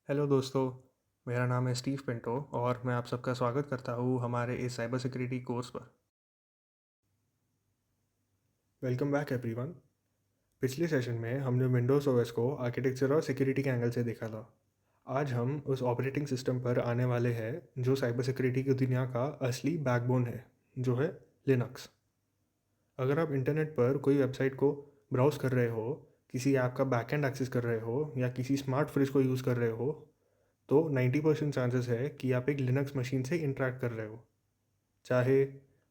Hello दोस्तों। मेरा नाम है स्टीव पिंटो और मैं आप सबका स्वागत करता हूँ हमारे इस साइबर सिक्योरिटी कोर्स पर। Welcome back everyone. पिछले सेशन में हमने विंडोज़ ओएस को आर्किटेक्चर और सिक्योरिटी के एंगल से देखा था। आज हम उस ऑपरेटिंग सिस्टम पर आने वाले हैं जो साइबर सिक्योरिटी की दुनिया का असली बैकबोन है, जो है लिनक्स। अगर आप इंटरनेट पर कोई वेबसाइट को ब्राउज़ कर रहे हो, किसी ऐप का बैकएंड एक्सेस कर रहे हो या किसी स्मार्ट फ्रिज को यूज़ कर रहे हो, तो 90% चांसेस है कि आप एक लिनक्स मशीन से इंटरेक्ट कर रहे हो। चाहे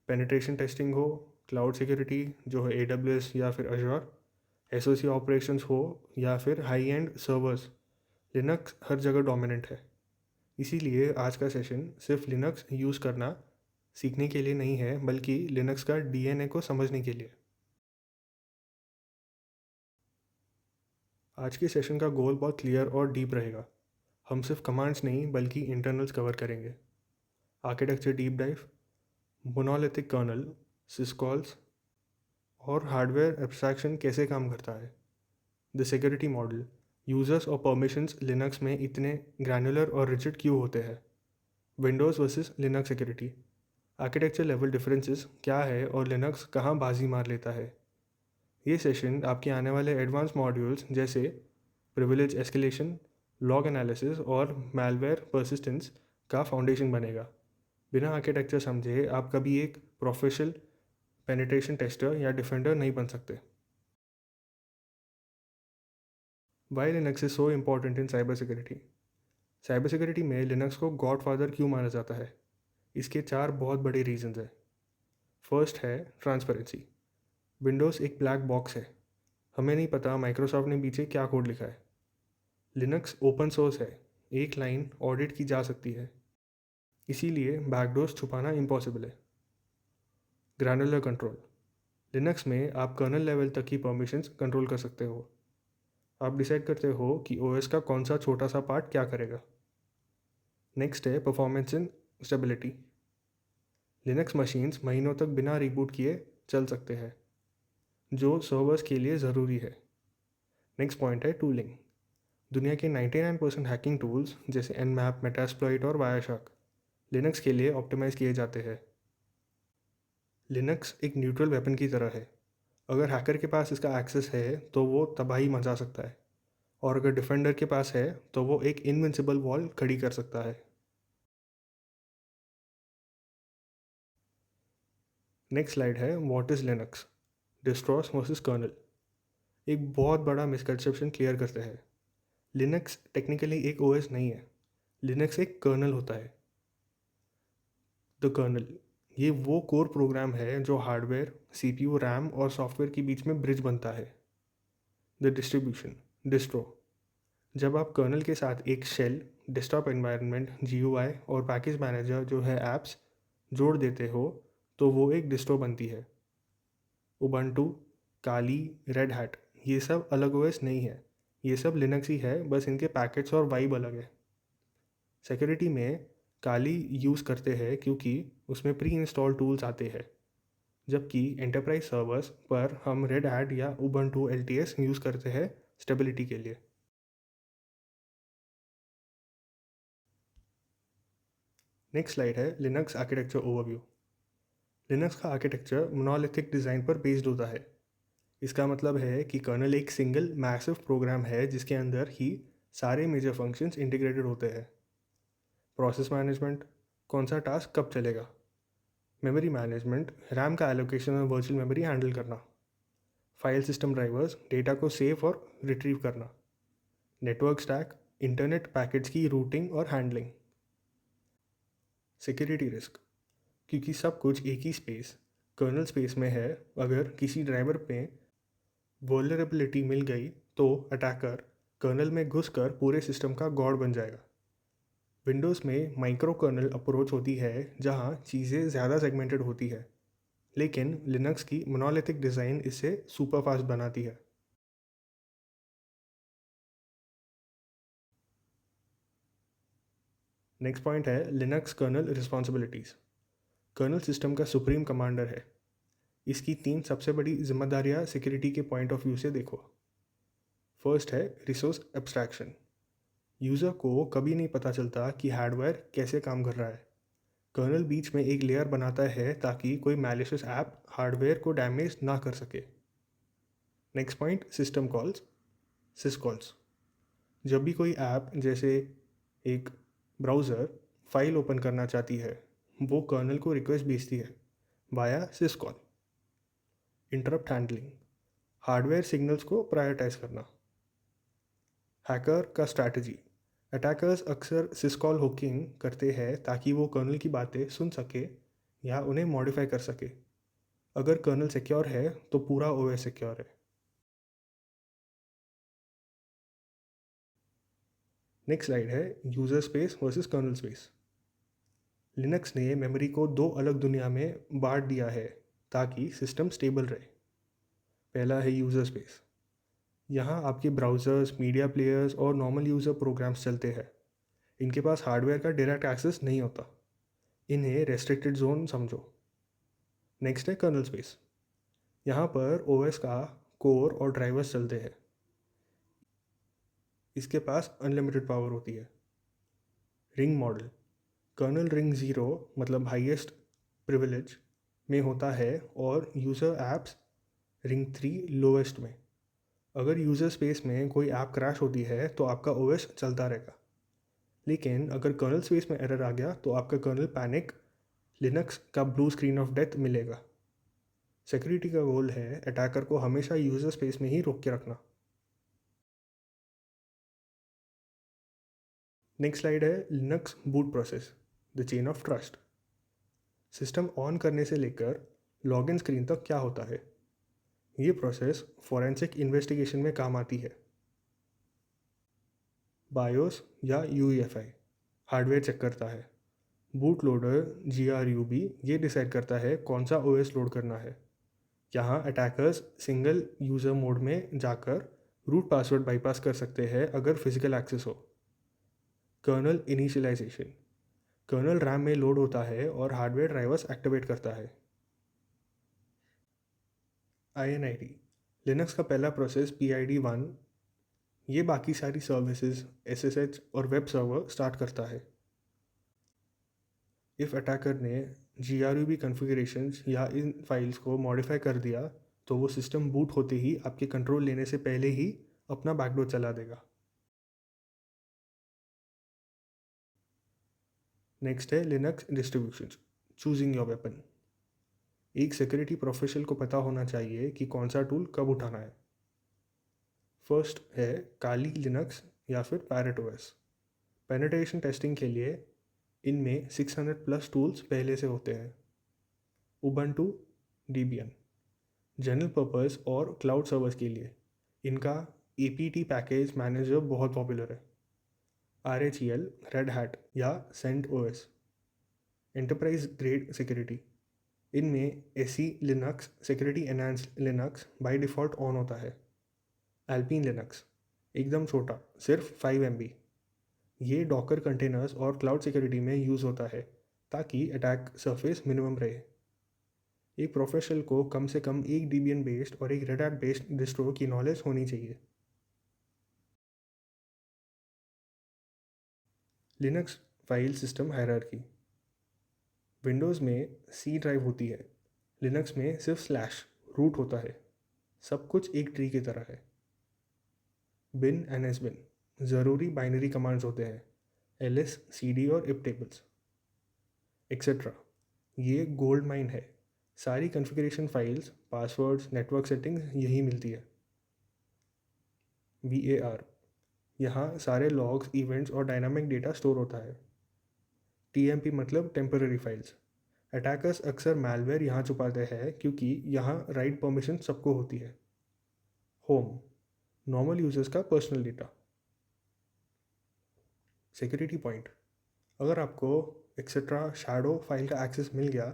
पेनिट्रेशन टेस्टिंग हो, क्लाउड सिक्योरिटी जो है AWS या फिर अजोर, SOC ऑपरेशंस हो या फिर हाई एंड सर्वर्स, लिनक्स हर जगह डोमिनेंट है। इसीलिए आज का सेशन सिर्फ लिनक्स यूज़ करना सीखने के लिए नहीं है, बल्कि लिनक्स का DNA को समझने के लिए। आज के सेशन का गोल बहुत क्लियर और डीप रहेगा। हम सिर्फ कमांड्स नहीं बल्कि इंटरनल्स कवर करेंगे। Architecture deep dive, monolithic kernel, syscalls और हार्डवेयर एब्स्ट्रैक्शन कैसे काम करता है। द सिक्योरिटी मॉडल, यूजर्स और परमिशंस लिनक्स में इतने ग्रैनुलर और रिजिड क्यों होते हैं। Windows versus Linux security, architecture level differences क्या है और लिनक्स कहाँ बाजी मार लेता है। ये सेशन आपके आने वाले एडवांस मॉड्यूल्स जैसे प्रिविलेज एस्केलेशन, लॉग एनालिसिस और मैलवेयर परसिस्टेंस का फाउंडेशन बनेगा। बिना आर्किटेक्चर समझे आप कभी एक प्रोफेशनल पेनिट्रेशन टेस्टर या डिफेंडर नहीं बन सकते। Why Linux is so important in cyber security. Cyber security में लिनक्स को गॉड फादर क्यों माना जाता है? इसके चार बहुत बड़े रीजंस हैं। फर्स्ट है ट्रांसपेरेंसी। विंडोज़ एक ब्लैक बॉक्स है, हमें नहीं पता माइक्रोसॉफ्ट ने पीछे क्या कोड लिखा है। लिनक्स ओपन सोर्स है, एक लाइन ऑडिट की जा सकती है, इसीलिए बैकडोर्स छुपाना इम्पॉसिबल है। ग्रैनुलर कंट्रोल, लिनक्स में आप कर्नल लेवल तक की परमिशंस कंट्रोल कर सकते हो। आप डिसाइड करते हो कि ओएस का कौन सा छोटा सा पार्ट क्या करेगा। नेक्स्ट है performance and stability. Linux machines महीनों तक बिना रिबूट किए चल सकते हैं, जो सर्वर्स के लिए ज़रूरी है। नेक्स्ट पॉइंट है टूलिंग। दुनिया के 99% हैकिंग टूल्स जैसे Nmap, मेटास्प्लॉइट और वायरशार्क लिनक्स के लिए ऑप्टिमाइज़ किए जाते हैं। लिनक्स एक न्यूट्रल वेपन की तरह है। अगर हैकर के पास इसका एक्सेस है तो वो तबाही मचा सकता है, और अगर डिफेंडर के पास है तो वो एक इनविंसिबल वॉल खड़ी कर सकता है। नेक्स्ट स्लाइड है what is Linux, distros versus kernel. एक बहुत बड़ा मिसकंसेप्शन क्लियर करते हैं। लिनक्स टेक्निकली एक ओएस नहीं है, लिनक्स एक कर्नल होता है। द कर्नल, ये वो कोर प्रोग्राम है जो हार्डवेयर, CPU, रैम और सॉफ्टवेयर के बीच में ब्रिज बनता है। द डिस्ट्रीब्यूशन, डिस्ट्रो, जब आप कर्नल के साथ एक शेल, डेस्कटॉप एनवायरनमेंट, GUI और पैकेज मैनेजर जो है ऐप्स जोड़ देते हो तो वो एक डिस्ट्रो बनती है। उबंटू, काली, रेड हैट, ये सब अलग ओएस नहीं है, ये सब लिनक्स ही है, बस इनके पैकेट्स और वाइब अलग है। सिक्योरिटी में काली यूज़ करते हैं क्योंकि उसमें प्री इंस्टॉल टूल्स आते हैं, जबकि एंटरप्राइज सर्वर्स पर हम रेड हैट या उबंटू LTS यूज़ करते हैं स्टेबिलिटी के लिए। नेक्स्ट स्लाइड है लिनक्स आर्किटेक्चर ओवरव्यू। लिनक्स का आर्किटेक्चर मोनोलिथिक डिज़ाइन पर बेस्ड होता है। इसका मतलब है कि कर्नल एक सिंगल मैसिव प्रोग्राम है जिसके अंदर ही सारे मेजर फंक्शंस इंटीग्रेटेड होते हैं। प्रोसेस मैनेजमेंट, कौन सा टास्क कब चलेगा। मेमोरी मैनेजमेंट, रैम का एलोकेशन और वर्चुअल मेमोरी हैंडल करना। फाइल सिस्टम ड्राइवर्स, डेटा को सेव और रिट्रीव करना। नेटवर्क स्टैक, इंटरनेट पैकेट्स की रूटिंग और हैंडलिंग। सिक्योरिटी रिस्क, क्योंकि सब कुछ एक ही स्पेस, कर्नल स्पेस में है, अगर किसी ड्राइवर पे वल्नरेबिलिटी मिल गई तो अटैकर कर्नल में घुसकर पूरे सिस्टम का गॉड बन जाएगा। विंडोज़ में माइक्रो कर्नल अप्रोच होती है जहाँ चीज़ें ज़्यादा सेगमेंटेड होती है, लेकिन लिनक्स की मोनोलिथिक डिज़ाइन इसे सुपर फास्ट बनाती है। नेक्स्ट पॉइंट है Linux kernel responsibilities. Kernel system का सुप्रीम कमांडर है। इसकी 3 सबसे बड़ी जिम्मेदारियां सिक्योरिटी के पॉइंट ऑफ व्यू से देखो। फर्स्ट है रिसोर्स एब्स्ट्रैक्शन। यूज़र को कभी नहीं पता चलता कि हार्डवेयर कैसे काम कर रहा है। कर्नल बीच में एक लेयर बनाता है ताकि कोई मैलिशियस ऐप हार्डवेयर को डैमेज ना कर सके। Next point, system calls, syscalls. जब भी कोई ऐप जैसे एक ब्राउज़र फाइल ओपन करना चाहती है, वो कर्नल को रिक्वेस्ट भेजती है via syscall. Interrupt handling, hardware signals को प्रायोरिटाइज करना। हैकर का स्ट्रैटेजी, अटैकर्स अक्सर सिसकॉल हुकिंग करते हैं ताकि वो कर्नल की बातें सुन सके या उन्हें मॉडिफाई कर सके। अगर कर्नल सिक्योर है तो पूरा ओएस सिक्योर है। नेक्स्ट स्लाइड है user space versus kernel space. Linux ने मेमोरी को दो अलग दुनिया में बांट दिया है ताकि सिस्टम स्टेबल रहे। पहला है यूज़र स्पेस। यहाँ आपके ब्राउज़र्स, मीडिया प्लेयर्स और नॉर्मल यूज़र प्रोग्राम्स चलते हैं। इनके पास हार्डवेयर का डायरेक्ट एक्सेस नहीं होता। इन्हें रेस्ट्रिक्टेड जोन समझो। नेक्स्ट है कर्नल स्पेस। यहाँ पर ओएस का कोर और ड्राइवर्स चलते हैं। इसके पास अनलिमिटेड पावर होती है। रिंग मॉडल, कर्नल रिंग 0 मतलब हाईएस्ट प्रिविलेज में होता है और यूज़र ऐप्स रिंग 3 लोवेस्ट में। अगर यूज़र स्पेस में कोई ऐप क्रैश होती है तो आपका ओएस चलता रहेगा, लेकिन अगर कर्नल स्पेस में एरर आ गया तो आपका कर्नल पैनिक लिनक्स का ब्लू स्क्रीन ऑफ डेथ मिलेगा। सिक्योरिटी का गोल है अटैकर को हमेशा यूज़र स्पेस में ही रोक के रखना। नेक्स्ट स्लाइड है Linux boot process, the chain of trust. System on करने से लेकर लॉगिन स्क्रीन तक क्या होता है, ये प्रोसेस फॉरेंसिक इन्वेस्टिगेशन में काम आती है। बायोस या यूईएफआई हार्डवेयर चेक करता है। बूट लोडर GRUB ये डिसाइड करता है कौन सा ओएस लोड करना है। यहाँ अटैकर्स सिंगल यूज़र मोड में जाकर रूट पासवर्ड बाईपास कर सकते हैं अगर फिजिकल एक्सेस हो। कर्नल इनिशियलाइजेशन, कर्नल रैम में लोड होता है और हार्डवेयर ड्राइवर्स एक्टिवेट करता है। INIT लिनक्स का पहला प्रोसेस PID 1, ये बाकी सारी सर्विसेज SSH और वेब सर्वर स्टार्ट करता है। इफ़ अटैकर ने GRUB कॉन्फ़िगरेशंस या इन फाइल्स को मॉडिफाई कर दिया तो वो सिस्टम बूट होते ही आपके कंट्रोल लेने से पहले ही अपना बैकडोर चला देगा। नेक्स्ट है Linux distributions, choosing your weapon. एक सिक्योरिटी प्रोफेशनल को पता होना चाहिए कि कौन सा टूल कब उठाना है। फर्स्ट है काली लिनक्स या फिर पैरेट ओएस। पेनिट्रेशन टेस्टिंग के लिए इनमें 600+ टूल्स पहले से होते हैं। उबंटू Debian जनरल पर्पस और क्लाउड सर्वर्स के लिए इनका APT पैकेज मैनेजर बहुत पॉपुलर है। RHEL रेड हैट या CentOS एंटरप्राइज ग्रेड सिक्योरिटी, इनमें SE Linux security enhanced Linux by default on होता है। एल्पिन लिनक्स एकदम छोटा, सिर्फ 5 MB, ये डॉकर कंटेनर्स और क्लाउड सिक्योरिटी में यूज़ होता है ताकि अटैक सरफेस मिनिमम रहे। एक प्रोफेशनल को कम से कम एक Debian बेस्ड और एक रेड हैट बेस्ड डिस्ट्रो की नॉलेज होनी चाहिए। Linux file system hierarchy, Windows में C ड्राइव होती है, लिनक्स में सिर्फ स्लैश रूट होता है। सब कुछ एक ट्री की तरह है। बिन NS बिन ज़रूरी बाइनरी कमांड्स होते हैं, LS CD और IP टेबल्स एक्सेट्रा। ये गोल्ड माइन है, सारी configuration files, passwords, network settings यही मिलती है। VAR यहाँ सारे लॉग्स, इवेंट्स और डायनामिक डेटा स्टोर होता है। TMP मतलब टेम्पररी फाइल्स, अटैकर्स अक्सर मैलवेयर यहाँ छुपाते हैं क्योंकि यहाँ राइट परमिशन सबको होती है। होम नॉर्मल यूजर्स का पर्सनल डेटा। सिक्योरिटी पॉइंट, अगर आपको एक्सेट्रा शैडो फाइल का एक्सेस मिल गया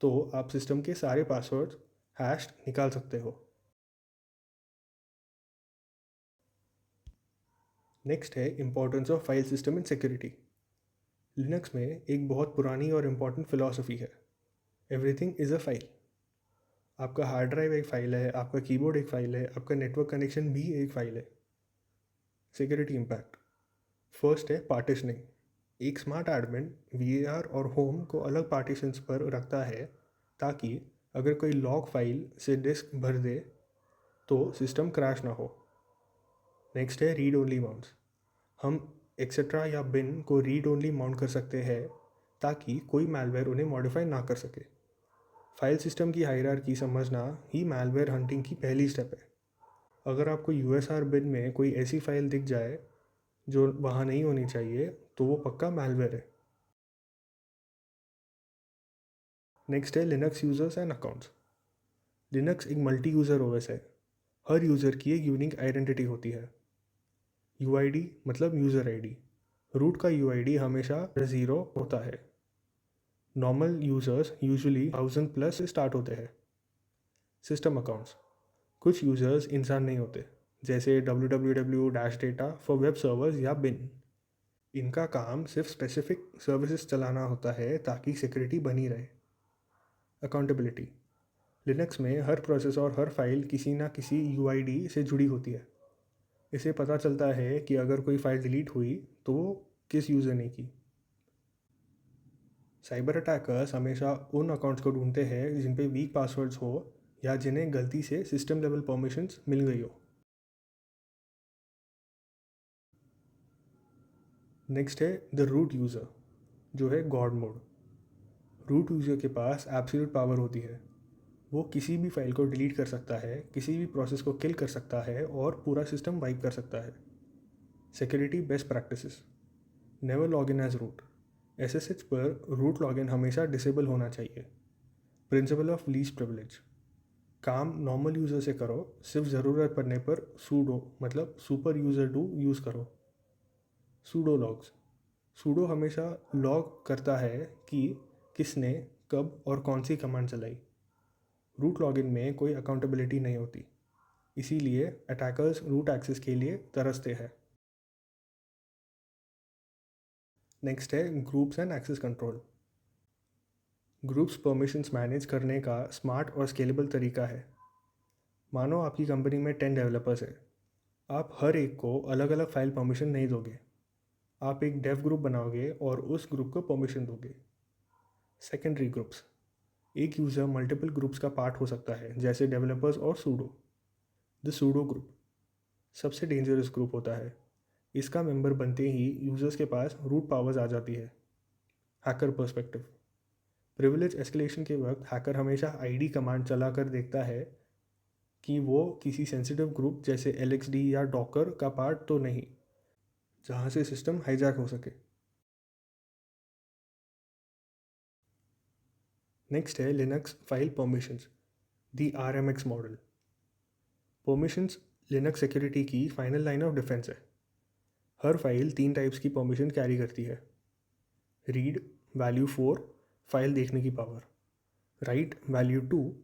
तो आप सिस्टम के सारे पासवर्ड्स हैश निकाल सकते हो। नेक्स्ट है importance of file system in security. Linux में एक बहुत पुरानी और इम्पॉर्टेंट फिलॉसफी है, एवरीथिंग इज़ अ फाइल। आपका हार्ड ड्राइव एक फ़ाइल है, आपका कीबोर्ड एक फ़ाइल है, आपका नेटवर्क कनेक्शन भी एक फ़ाइल है। सिक्योरिटी इम्पैक्ट, फर्स्ट है पार्टिशनिंग। एक स्मार्ट एडमिन वीएआर और होम को अलग पार्टीशंस पर रखता है ताकि अगर कोई लॉग फाइल से डिस्क भर दे तो सिस्टम क्रैश ना हो। नेक्स्ट है रीड ओनली माउंट्स। हम एक्सेट्रा या बिन को रीड ओनली माउंट कर सकते हैं ताकि कोई मैलवेयर उन्हें मॉडिफाई ना कर सके। फाइल सिस्टम की हायरार्की समझना ही मैलवेयर हंटिंग की पहली स्टेप है। अगर आपको यूएसआर बिन में कोई ऐसी फाइल दिख जाए जो वहाँ नहीं होनी चाहिए तो वो पक्का मैलवेयर है। नेक्स्ट है Linux users and accounts. Linux एक मल्टी यूज़र ओएस है। हर यूज़र की एक यूनिक आइडेंटिटी होती है। यूआईडी मतलब यूज़र आईडी। रूट का यूआईडी हमेशा 0 होता है। नॉर्मल यूज़र्स यूजुअली 1000 प्लस से स्टार्ट होते हैं। System accounts. कुछ यूज़र्स इंसान नहीं होते, जैसे www-data फॉर वेब सर्वर्स या बिन। इनका काम सिर्फ स्पेसिफिक सर्विसेज चलाना होता है ताकि सिक्योरिटी बनी रहे। अकाउंटेबिलिटी। लिनक्स में हर प्रोसेस और हर फाइल किसी ना किसी यूआईडी से जुड़ी होती है। इसे पता चलता है कि अगर कोई फाइल डिलीट हुई तो वो किस यूज़र ने की। साइबर अटैकर्स हमेशा उन अकाउंट्स को ढूंढते हैं जिन पे वीक पासवर्ड्स हो या जिन्हें गलती से सिस्टम लेवल परमिशंस मिल गई हो। नेक्स्ट है द रूट यूज़र, जो है गॉड मोड। रूट यूज़र के पास एब्सोल्यूट पावर होती है। वो किसी भी फाइल को डिलीट कर सकता है, किसी भी प्रोसेस को किल कर सकता है और पूरा सिस्टम वाइप कर सकता है। Security best practices. Never log in as root. SSH पर रूट लॉगिन हमेशा डिसेबल होना चाहिए। Principle of least privilege. काम नॉर्मल यूज़र से करो, सिर्फ ज़रूरत पड़ने पर सूडो मतलब सुपर यूज़र डू यूज़ करो। Sudo logs. सूडो हमेशा लॉग करता है कि किसने कब और कौन सी कमांड चलाई। रूट लॉगिन में कोई अकाउंटेबिलिटी नहीं होती, इसीलिए अटैकर्स रूट एक्सेस के लिए तरसते हैं। नेक्स्ट है groups and access control. Groups permissions manage करने का स्मार्ट और स्केलेबल तरीका है। मानो आपकी कंपनी में 10 डेवलपर्स है। आप हर एक को अलग अलग फाइल परमिशन नहीं दोगे। आप एक डेव ग्रुप बनाओगे और उस ग्रुप को परमिशन दोगे। Secondary groups. एक यूज़र मल्टीपल ग्रुप्स का पार्ट हो सकता है, जैसे डेवलपर्स और सूडो। द सूडो ग्रुप सबसे डेंजरस ग्रुप होता है। इसका मेंबर बनते ही यूज़र्स के पास रूट पावर्स आ जाती है। Hacker perspective. प्रिविलेज एस्केलेशन के वक्त हैकर हमेशा आईडी कमांड चला कर देखता है कि वो किसी सेंसिटिव ग्रुप जैसे LXD या डॉकर का पार्ट तो नहीं, जहाँ से सिस्टम हाईजैक हो सके। नेक्स्ट है लिनक्स फाइल परमिशंस, दी RMX model. Permissions Linux security की फाइनल लाइन ऑफ डिफेंस है। हर फाइल 3 टाइप्स की परमिशन कैरी करती है। रीड वैल्यू 4 फाइल देखने की power. Right value 2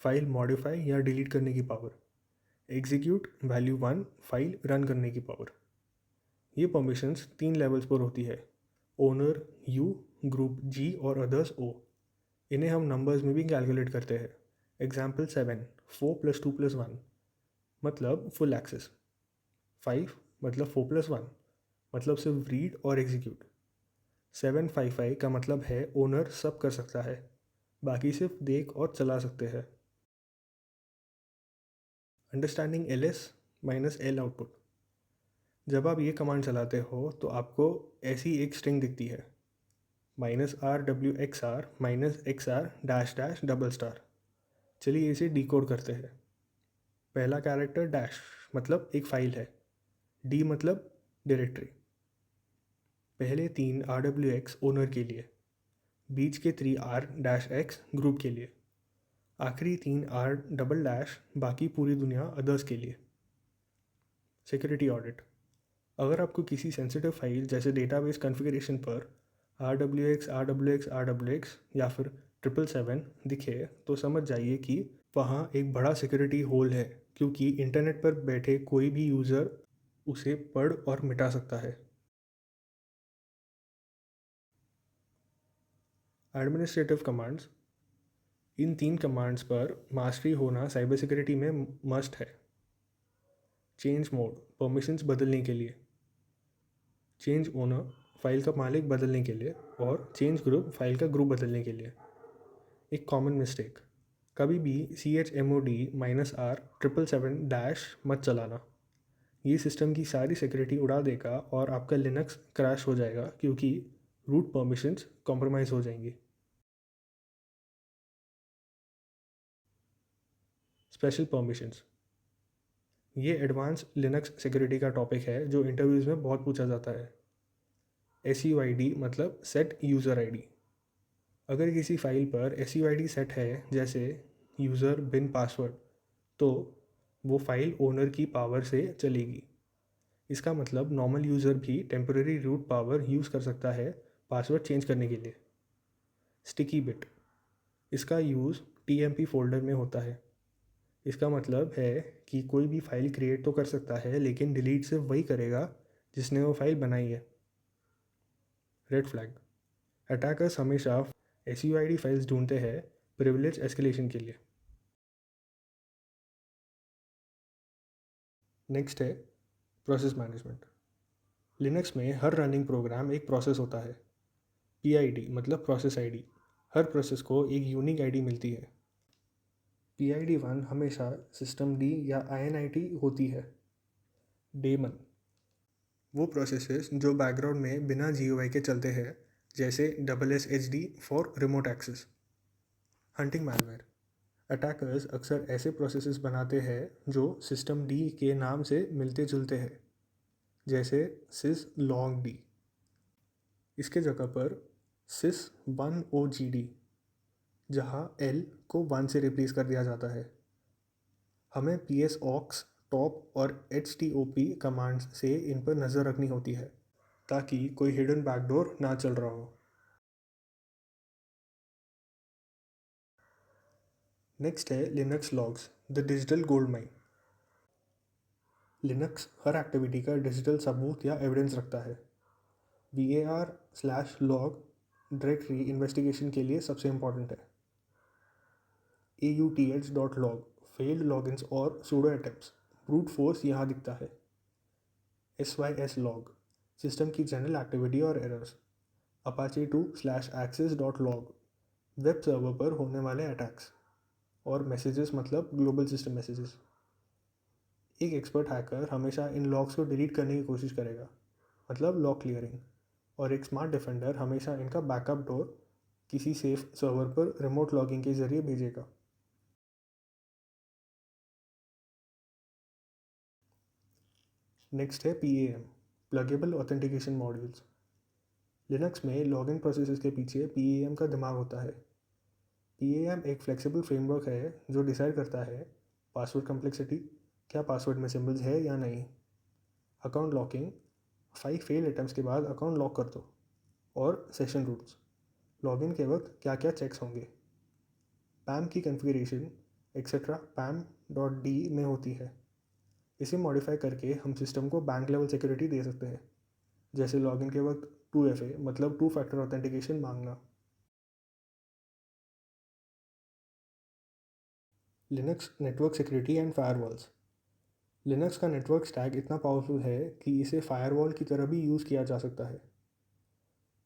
file modify या डिलीट करने की power. Execute value 1 file run करने की पावर। ये परमिशंस 3 लेवल्स पर होती है। ओनर यू, ग्रुप जी और अदर्स ओ। इन्हें हम नंबर्स में भी कैलकुलेट करते हैं। एग्जाम्पल 7 4 + 2 + 1 मतलब फुल एक्सेस। 5 मतलब 4 + 1 मतलब सिर्फ रीड और एग्जीक्यूट। 755 का मतलब है ओनर सब कर सकता है, बाकी सिर्फ देख और चला सकते हैं। Understanding ls-l output. जब आप ये कमांड चलाते हो तो आपको ऐसी एक स्ट्रिंग दिखती है, -rwxr -xr --। चलिए इसे डिकोड करते हैं। पहला कैरेक्टर डैश मतलब एक फ़ाइल है, डी मतलब डायरेक्टरी। पहले 3 RWX ओनर के लिए, बीच के 3 r-x ग्रुप के लिए, आखिरी 3 r" बाकी पूरी दुनिया अदर्स के लिए। Security audit. अगर आपको किसी सेंसिटिव फाइल जैसे डेटाबेस कॉन्फ़िगरेशन पर RWX या फिर 777 दिखे तो समझ जाइए कि वहाँ एक बड़ा सिक्योरिटी होल है, क्योंकि इंटरनेट पर बैठे कोई भी यूज़र उसे पढ़ और मिटा सकता है। Administrative commands. इन 3 कमांड्स पर मास्टरी होना साइबर सिक्योरिटी में मस्ट है। चेंज मोड परमिशंस बदलने के लिए। चेंज ओनर फाइल का मालिक बदलने के लिए, और चेंज ग्रुप फाइल का ग्रुप बदलने के लिए। एक कॉमन मिस्टेक, कभी भी chmod -r777- मत चलाना। ये सिस्टम की सारी सिक्योरिटी उड़ा देगा और आपका लिनक्स क्रैश हो जाएगा क्योंकि रूट परमिशंस कॉम्प्रोमाइज़ हो जाएंगी। स्पेशल परमिशंस, ये एडवांस लिनक्स सिक्योरिटी का टॉपिक है जो इंटरव्यूज़ में बहुत पूछा जाता है। SUID मतलब सेट यूज़र आईडी। अगर किसी फाइल पर SUID सेट है, जैसे यूज़र बिन पासवर्ड, तो वो फाइल ओनर की पावर से चलेगी। इसका मतलब नॉर्मल यूज़र भी टेम्पररी रूट पावर यूज़ कर सकता है पासवर्ड चेंज करने के लिए। स्टिकी बिट, इसका यूज़ TMP फोल्डर में होता है। इसका मतलब है कि कोई भी फाइल क्रिएट तो कर सकता है, लेकिन डिलीट सिर्फ वही करेगा जिसने वो फाइल बनाई है। रेड फ्लैग, अटैकर्स हमेशा SUID फाइल्स ढूंढते हैं प्रिविलेज एस्केलेशन के लिए। नेक्स्ट है प्रोसेस मैनेजमेंट। लिनक्स में हर रनिंग प्रोग्राम एक प्रोसेस होता है। PID मतलब प्रोसेस आईडी। हर प्रोसेस को एक यूनिक आईडी मिलती है। PID 1 हमेशा सिस्टम डी या INIT होती है। डेमन, वो प्रोसेसेस जो बैकग्राउंड में बिना GUI के चलते हैं, जैसे SSHD for remote access. Hunting malware, attackers अक्सर ऐसे प्रोसेसेस बनाते हैं जो सिस्टम डी के नाम से मिलते जुलते हैं, जैसे syslogd। इसके जगह पर sys1ogd, जहाँ L को 1 से रिप्लेस कर दिया जाता है। हमें psaux टॉप और HTOP कमांड्स से इन पर नज़र रखनी होती है ताकि कोई हिडन बैकडोर ना चल रहा हो। नेक्स्ट है Linux logs, the digital gold mine. Linux her activity का डिजिटल सबूत या एविडेंस रखता है। var/log डायरेक्टरी इन्वेस्टिगेशन के लिए सबसे इम्पॉर्टेंट है। auth.log फेल्ड लॉगिन्स और सूडो अटैम्प्ट्स, ब्रूट फोर्स यहाँ दिखता है। syslog सिस्टम की जनरल एक्टिविटी और एरर्स। apache2/access.log वेब सर्वर पर होने वाले अटैक्स और मैसेजेस मतलब ग्लोबल सिस्टम मैसेजेस। एक एक्सपर्ट हैकर हमेशा इन लॉग्स को डिलीट करने की कोशिश करेगा, मतलब लॉग क्लियरिंग, और एक स्मार्ट डिफेंडर हमेशा इनका बैकअप डोर किसी सेफ सर्वर पर रिमोट लॉगिंग के जरिए भेजेगा। नेक्स्ट है PAM, pluggable authentication modules. Linux में लॉगिन प्रोसेसेस के पीछे PAM का दिमाग होता है। PAM एक फ्लेक्सिबल फ्रेमवर्क है जो डिसाइड करता है पासवर्ड कम्प्लेक्सिटी, क्या पासवर्ड में सिंबल्स है या नहीं। अकाउंट लॉकिंग, 5 फेल अटैम्प्ट्स के बाद अकाउंट लॉक कर दो। और सेशन रूल्स, लॉगिन के वक्त क्या क्या चेक्स होंगे। पैम की कॉन्फ़िगरेशन एक्सेट्रा pam.d में होती है। इसे मॉडिफाई करके हम सिस्टम को बैंक लेवल सिक्योरिटी दे सकते हैं, जैसे लॉगिन के वक्त 2FA मतलब टू फैक्टर ऑथेंटिकेशन मांगना। Linux network security and firewalls. Linux का नेटवर्क स्टैक इतना पावरफुल है कि इसे फायरवॉल की तरह भी यूज़ किया जा सकता है।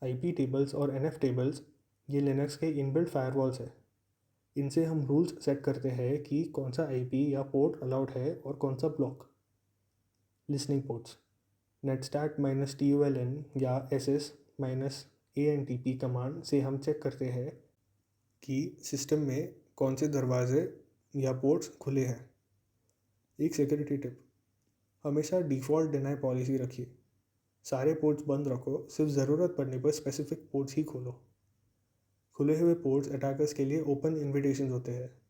IP टेबल्स और NF टेबल्स ये लिनक्स के इनबिल्ट फायरवॉल्स हैं। इनसे हम रूल्स सेट करते हैं कि कौन सा IP या पोर्ट अलाउड है और कौन सा ब्लॉक। लिसनिंग पोर्ट्स, netstack-tuln या ss-antp कमांड से हम चेक करते हैं कि सिस्टम में कौन से दरवाजे या पोर्ट्स खुले हैं। एक सिक्योरिटी टिप, हमेशा डिफ़ॉल्ट डिनाई पॉलिसी रखिए। सारे पोर्ट्स बंद रखो, सिर्फ ज़रूरत पड़ने पर स्पेसिफिक पोर्ट्स ही खोलो। खुले हुए पोर्ट्स अटैकर्स के लिए ओपन इन्विटेशन होते हैं।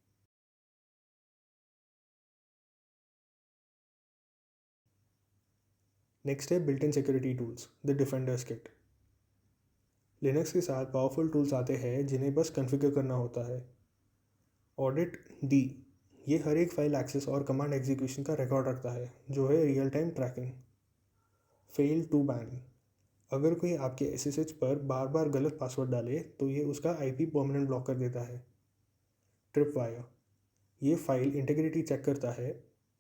नेक्स्ट है built in security tools, the defenders kit. Linux के साथ पावरफुल टूल्स आते हैं जिन्हें बस कॉन्फ़िगर करना होता है। ऑडिट डी, ये हर एक फाइल एक्सेस और कमांड एग्जीक्यूशन का रिकॉर्ड रखता है, जो है real time tracking. Fail to ban, अगर कोई आपके SSH पर बार बार गलत पासवर्ड डाले तो ये उसका IP परमानेंट ब्लॉक कर देता है। ट्रिप वायर, ये फाइल इंटीग्रिटी चेक करता है।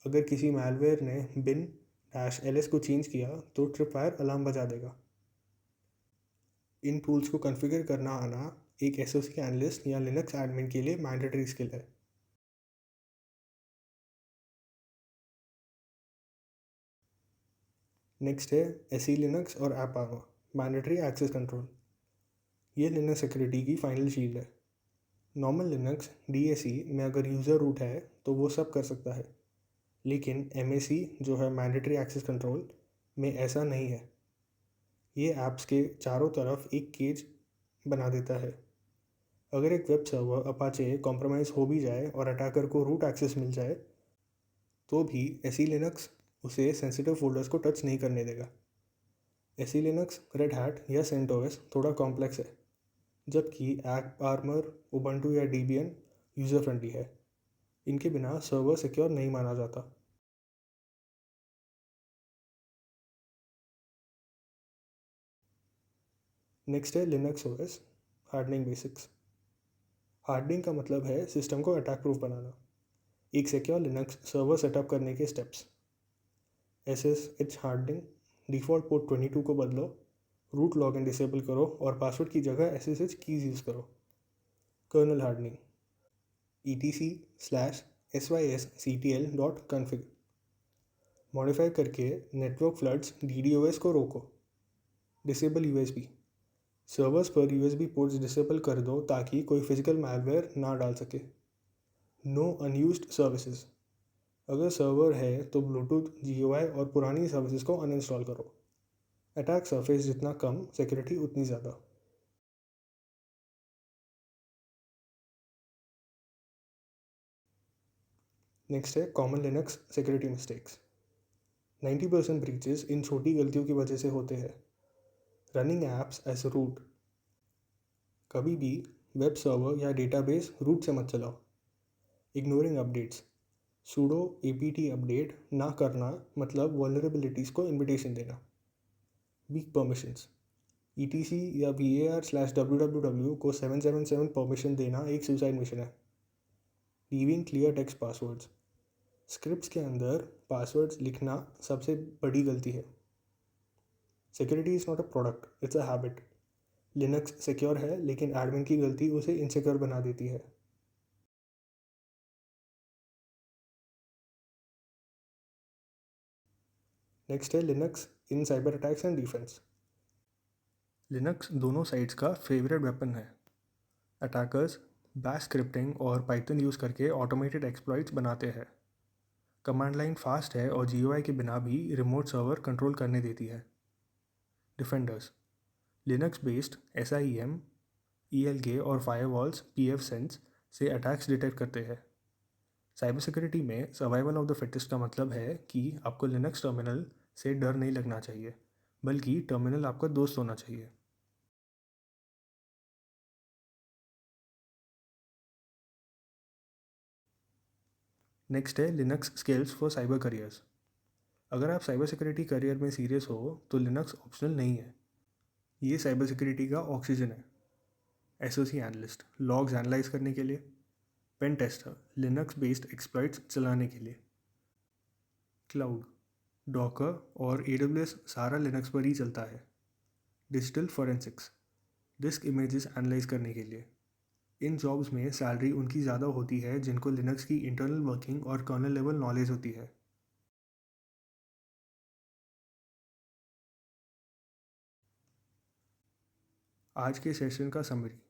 अगर किसी मैलवेयर ने बिन -ls को चेंज किया तो ट्रिपवायर अलार्म बजा देगा। इन टूल्स को कॉन्फ़िगर करना आना एक एसओसी एनालिस्ट या लिनक्स एडमिन के लिए मैंडेटरी स्किल है। नेक्स्ट है एसई लिनक्स और AppArmor mandatory access control. ये लिनक्स सिक्योरिटी की फाइनल शील्ड है। नॉर्मल लिनक्स डीएसई में अगर यूज़र रूट है तो वो सब कर सकता है, लेकिन एमएसी जो है मैंडेटरी एक्सेस कंट्रोल में ऐसा नहीं है। ये ऐप्स के चारों तरफ एक केज बना देता है। अगर एक वेब सर्वर अपाचे कॉम्प्रोमाइज़ हो भी जाए और अटैकर को रूट एक्सेस मिल जाए तो भी एसई लिनक्स उसे सेंसिटिव फोल्डर्स को टच नहीं करने देगा। एसई लिनक्स, रेड हैट या सेंटोस थोड़ा कॉम्प्लेक्स है, जबकि ऐप आर्मर, उबंटू या डेबियन यूज़र फ्रेंडली है। इनके बिना सर्वर सिक्योर नहीं माना जाता। नेक्स्ट है Linux OS hardening basics. Hardening का मतलब है सिस्टम को अटैक प्रूफ बनाना। एक सिक्योर लिनक्स सर्वर सेटअप करने के steps: SSH hardening, default port 22 को बदलो, रूट लॉगिन डिसेबल करो और पासवर्ड की जगह SSH कीज़ यूज़ करो। कर्नल हार्डनिंग, etc/sysctl.config मॉडिफाई करके नेटवर्क फ्लड्स DDoS को रोको। डिसेबल USB, सर्वर्स पर USB पोर्ट्स डिसेबल कर दो ताकि कोई फिजिकल मैलवेयर ना डाल सके। नो अनयूज्ड सर्विसेज, अगर सर्वर है तो ब्लूटूथ, GUI और पुरानी सर्विसेज को अनइंस्टॉल करो। अटैक सरफेस जितना कम, सिक्योरिटी उतनी ज़्यादा। नेक्स्ट है common Linux security mistakes. 90% breaches इन छोटी गलतियों की वजह से होते हैं। रनिंग एप्स एज रूट, कभी भी वेब सर्वर या डेटाबेस रूट से मत चलाओ। Ignoring updates, sudo apt update ना करना मतलब वल्नरेबिलिटीज़ को इन्विटेशन देना। वीक परमिशंस, ETC या var/www को 777 परमिशन देना एक सुसाइड मिशन है। Leaving clear text passwords, scripts के अंदर पासवर्ड्स लिखना सबसे बड़ी गलती है। Security is not a product, it's a habit. Linux secure है लेकिन एडमिन की गलती उसे इनसिक्योर बना देती है। नेक्स्ट है Linux in cyber attacks and defence. Linux दोनों साइड्स का फेवरेट वेपन है। अटैकर्स बैश स्क्रिप्टिंग और पाइथन यूज़ करके ऑटोमेटेड एक्सप्लॉइट्स बनाते हैं। कमांड लाइन फास्ट है और GUI के बिना भी रिमोट सर्वर कंट्रोल करने देती है। Defenders Linux based SIEM, ELK और फायरवॉल्स pfSense से अटैक्स डिटेक्ट करते हैं। साइबर सिक्योरिटी में सर्वाइवल ऑफ द फिटेस्ट का मतलब है कि आपको लिनक्स टर्मिनल से डर नहीं लगना चाहिए, बल्कि टर्मिनल आपका दोस्त होना चाहिए। नेक्स्ट है Linux skills for cyber careers. अगर आप साइबर सिक्योरिटी करियर में सीरियस हो तो लिनक्स ऑप्शनल नहीं है, ये साइबर सिक्योरिटी का ऑक्सीजन है। एसओसी एनालिस्ट लॉग्स एनालाइज करने के लिए, pen tester Linux based exploits चलाने के लिए, क्लाउड डॉकर और AWS सारा लिनक्स पर ही चलता है। Digital forensics disk images analyse करने के लिए। इन जॉब्स में सैलरी उनकी ज़्यादा होती है जिनको लिनक्स की इंटरनल वर्किंग और कर्नल लेवल नॉलेज होती है। आज के सेशन का समरी: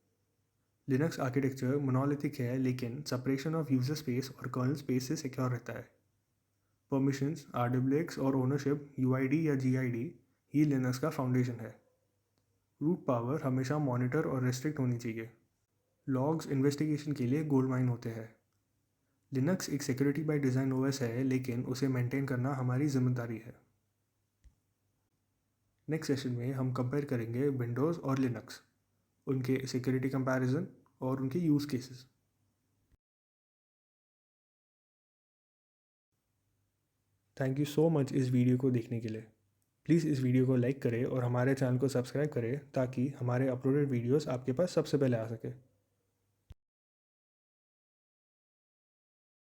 लिनक्स आर्किटेक्चर मोनोलिथिक है लेकिन सेपरेशन ऑफ यूजर स्पेस और कर्नल स्पेस से सिक्योर रहता है। परमिशंस, RWX और ओनरशिप UID या GID ही लिनक्स का फाउंडेशन है। रूट पावर हमेशा मॉनिटर और रेस्ट्रिक्ट होनी चाहिए। लॉग्स इन्वेस्टिगेशन के लिए गोल्ड माइन होते हैं। लिनक्स एक सिक्योरिटी बाय डिज़ाइन OS है लेकिन उसे मेंटेन करना हमारी जिम्मेदारी है। नेक्स्ट सेशन में हम कंपेयर करेंगे विंडोज़ और लिनक्स, उनके सिक्योरिटी कंपैरिजन और उनके use cases. Thank you so much इस वीडियो को देखने के लिए। प्लीज़ इस वीडियो को लाइक करें और हमारे चैनल को सब्सक्राइब करें ताकि हमारे अपलोडेड वीडियोस आपके पास सबसे पहले आ सके।